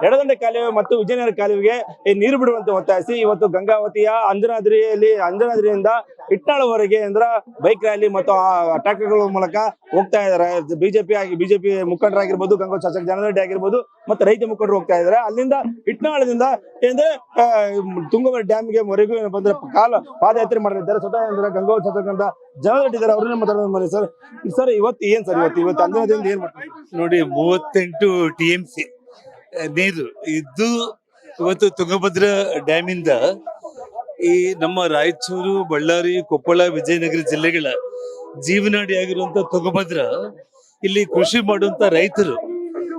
ಎಡದಂಡೆ ಕಾಲುವೆ ಮತ್ತು ವಿಜಯನಗರ ಕಾಲುವೆಗೆ ನೀರು ಬಿಡುವಂತೆ ಒತ್ತಾಯಿಸಿ ಇವತ್ತು ಗಂಗಾವತಿಯ ಅಂಜನಾದ್ರಿಯಿಂದ ಇಟ್ನಾಳವರೆಗೆ ಬೈಕ್ ರ್ಯಾಲಿ ಮತ್ತು ಟ್ರ್ಯಾಕ್ಟರ್ಗಳ ಮೂಲಕ ಹೋಗ್ತಾ ಇದ್ದಾರೆ. ಬಿಜೆಪಿ ಮುಖಂಡರಾಗಿರ್ಬೋದು, ಗಂಗಾ ಶಾಸಕ ಜನಾರ್ದನ್ ರೆಡ್ಡಿ ಆಗಿರ್ಬೋದು ಮತ್ತೆ ರೈತ ಮುಖಂಡರು ಹೋಗ್ತಾ ಇದ್ದಾರೆ. ಅಲ್ಲಿಂದ ಇಟ್ನಾಳದಿಂದ ತುಂಗಭದ್ರಾ ಡ್ಯಾಮ್ಗೆ ವರೆಗೂ ಪಾದಯಾತ್ರೆ ಮಾಡಲಿದ್ದಾರೆ. ಸ್ವತಃ ಗಂಗಾ ಶಾಸಕ ಅಂತ ಜನಾರ್ದನ್ ರೆಡ್ಡಿ ಇದ್ದಾರೆ, ಅವ್ರನ್ನ ಮಾತಾಡೋದು. ಸರ್ ಇವತ್ತು ಏನ್ ಸರ್ ಇವತ್ತು ಅಂಜನಾದ್ರಿಯಿಂದ ಏನ್ ಮಾಡ್ತಾರೆ ನೋಡಿ? 38 TMC ನೀರು ಇದ್ದು ಇವತ್ತು ತುಂಗಭದ್ರಾ ಡ್ಯಾಮಿಂದ ಈ ನಮ್ಮ ರಾಯಚೂರು, ಬಳ್ಳಾರಿ, ಕೊಪ್ಪಳ, ವಿಜಯನಗರ ಜಿಲ್ಲೆಗಳ ಜೀವನಾಡಿಯಾಗಿರುವಂತ ತುಂಗಭದ್ರಾ ಇಲ್ಲಿ ಕೃಷಿ ಮಾಡುವಂತ ರೈತರು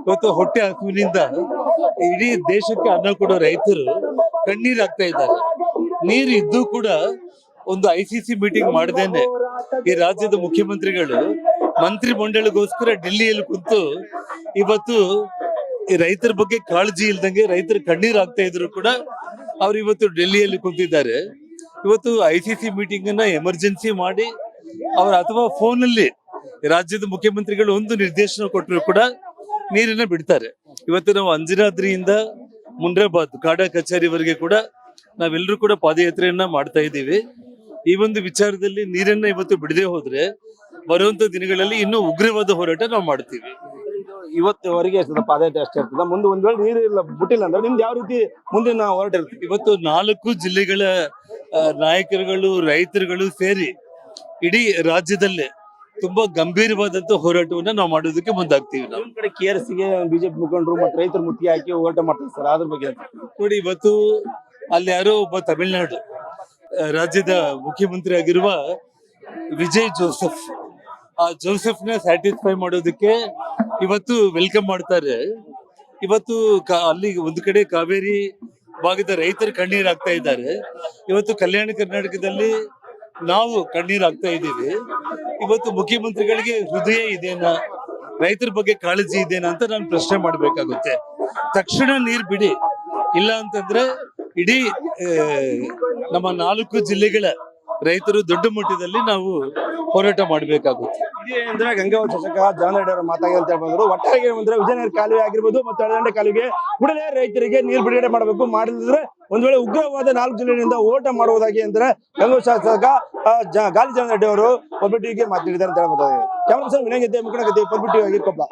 ಇವತ್ತು ಹೊಟ್ಟೆ ಹಸುವಿನಿಂದ ಇಡೀ ದೇಶಕ್ಕೆ ಅನ್ನ ಕೊಡೋ ರೈತರು ಕಣ್ಣೀರಾಗ್ತಾ ಇದ್ದಾರೆ. ನೀರು ಇದ್ದು ಕೂಡ ಒಂದು ICC ಮೀಟಿಂಗ್ ಮಾಡದೇನೆ ಈ ರಾಜ್ಯದ ಮುಖ್ಯಮಂತ್ರಿಗಳು ಮಂತ್ರಿ ಮಂಡಳಿಗೋಸ್ಕರ ಡೆಲ್ಲಿಯಲ್ಲಿ ಕುಂತು ಇವತ್ತು ಈ ರೈತರ ಬಗ್ಗೆ ಕಾಳಜಿ ಇಲ್ದಂಗೆ ರೈತರ ಕಣ್ಣೀರಾಗ್ತಾ ಇದ್ರು ಕೂಡ ಅವ್ರು ಇವತ್ತು ಡೆಲ್ಲಿಯಲ್ಲಿ ಕುಂತಿದ್ದಾರೆ. ಇವತ್ತು ICC ಮೀಟಿಂಗ್ ಅನ್ನ ಎಮರ್ಜೆನ್ಸಿ ಮಾಡಿ ಅಥವಾ ಫೋನ್ ಅಲ್ಲಿ ರಾಜ್ಯದ ಮುಖ್ಯಮಂತ್ರಿಗಳು ಒಂದು ನಿರ್ದೇಶನ ಕೊಟ್ಟರು ಕೂಡ ನೀರನ್ನ ಬಿಡ್ತಾರೆ. ಇವತ್ತು ನಾವು ಅಂಜನಾದ್ರಿಯಿಂದ ಮುನ್ರಾಬಾದ್ ಕಾಡಾ ಕಚೇರಿವರೆಗೆ ಕೂಡ ನಾವೆಲ್ಲರೂ ಕೂಡ ಪಾದಯಾತ್ರೆಯನ್ನ ಮಾಡ್ತಾ ಇದ್ದೀವಿ. ಈ ಒಂದು ವಿಚಾರದಲ್ಲಿ ನೀರನ್ನ ಇವತ್ತು ಬಿಡದೆ ಹೋದ್ರೆ ಬರುವಂತ ದಿನಗಳಲ್ಲಿ ಇನ್ನೂ ಉಗ್ರವಾದ ಹೋರಾಟ ನಾವು ಮಾಡ್ತೀವಿ. ಇವತ್ತುವರೆಗೆ ಪಾದಯಾತ್ರೆ ಅಷ್ಟೇ ಇರ್ತದೆ. ಮುಂದೆ ಒಂದ್ ವೇಳೆ ನೀರು ಬಿಟ್ಟಿಲ್ಲ ಅಂದ್ರೆ ನಿಮ್ದು ಯಾವ ರೀತಿ ಮುಂದಿನ ಹೋರಾಟ ಇರುತ್ತೆ? ಇವತ್ತು 4 ಜಿಲ್ಲೆಗಳ ನಾಯಕರುಗಳು, ರೈತರುಗಳು ಸೇರಿ ಇಡೀ ರಾಜ್ಯದಲ್ಲೇ ತುಂಬಾ ಗಂಭೀರವಾದಂತ ಹೋರಾಟವನ್ನ ನಾವು ಮಾಡೋದಕ್ಕೆ ಮುಂದಾಗ್ತೀವಿ. ನಮ್ಮ ಕಡೆ KRS ಗೆ ಬಿಜೆಪಿ ಮುಖಂಡರು ಮತ್ತೆ ರೈತರು ಮುತ್ತಿಗೆ ಹಾಕಿ ಹೋರಾಟ ಮಾಡ್ತಾರೆ ಸರ್, ಅದ್ರ ಬಗ್ಗೆ ನೋಡಿ. ಇವತ್ತು ಅಲ್ಲಿ ಯಾರೋ ಒಬ್ಬ ತಮಿಳುನಾಡು ರಾಜ್ಯದ ಮುಖ್ಯಮಂತ್ರಿ ಆಗಿರುವ ವಿಜಯ್ ಜೋಸೆಫ್, ಆ ಜೋಸೆಫ್ ನ ಸ್ಯಾಟಿಸ್ಫೈ ಮಾಡೋದಕ್ಕೆ ಇವತ್ತು ವೆಲ್ಕಮ್ ಮಾಡ್ತಾರೆ. ಇವತ್ತು ಅಲ್ಲಿ ಒಂದು ಕಡೆ ಕಾವೇರಿ ಭಾಗದ ರೈತರು ಕಣ್ಣೀರಾಗ್ತಾ ಇದ್ದಾರೆ. ಇವತ್ತು ಕಲ್ಯಾಣ ಕರ್ನಾಟಕದಲ್ಲಿ ನಾವು ಕಣ್ಣೀರಾಗ್ತಾ ಇದ್ದೀವಿ. ಇವತ್ತು ಮುಖ್ಯಮಂತ್ರಿಗಳಿಗೆ ಹೃದಯ ಇದೇನಾ, ರೈತರ ಬಗ್ಗೆ ಕಾಳಜಿ ಇದೇನಾ ಅಂತ ನಾನು ಪ್ರಶ್ನೆ ಮಾಡ್ಬೇಕಾಗುತ್ತೆ. ತಕ್ಷಣ ನೀರ್ ಬಿಡಿ, ಇಲ್ಲ ಅಂತಂದ್ರೆ ಇಡೀ ನಮ್ಮ 4 ಜಿಲ್ಲೆಗಳ ರೈತರು ದೊಡ್ಡ ಮಟ್ಟದಲ್ಲಿ ನಾವು ಹೋರಾಟ ಮಾಡಬೇಕಾಗುತ್ತೆ. ಇದೇ ಗಂಗಾ ಶಾಸಕ ಜನಾರ್ದನ್ ರೆಡ್ಡಿ ಅವರ ಮಾತಾಗಿ ಅಂತ ಹೇಳ್ಬೋದು. ಒಟ್ಟಾಗಿ ವಿಜಯನಗರ ಕಾಲುವೆ ಆಗಿರ್ಬೋದು ಮತ್ತು ಎಡದಂಡೆ ಕಾಲುವೆಗೆ ಕೂಡಲೇ ರೈತರಿಗೆ ನೀರು ಬಿಡುಗಡೆ ಮಾಡಬೇಕು. ಮಾಡಿದ್ರೆ ಒಂದ್ ವೇಳೆ ಉಗ್ರವಾದ 4 ಜಿಲ್ಲೆಯಿಂದ ಹೋರಾಟ ಮಾಡುವುದಾಗಿ ಅಂದ್ರೆ ಗಂಗಾ ಶಾಸಕ ಗಾಲಿ ಜನಾರ್ದನ್ ರೆಡ್ಡಿ ಅವರು ಪಬ್ಲಿಕ್ ಟಿವಿಗೆ ಮಾತನಾಡಿದ್ದಾರೆ ಅಂತ ಹೇಳ್ಬೋದು. ಕ್ಯಾಮರಾ ಪರ್ಸನ್ ವಿನಯ್ ಗದ್ದೆ, ಮುಖಂಡ ಗದ್ದೆ, ಪಬ್ಲಿಕ್ ಟಿವಿ ಕೊಪ್ಪಳ.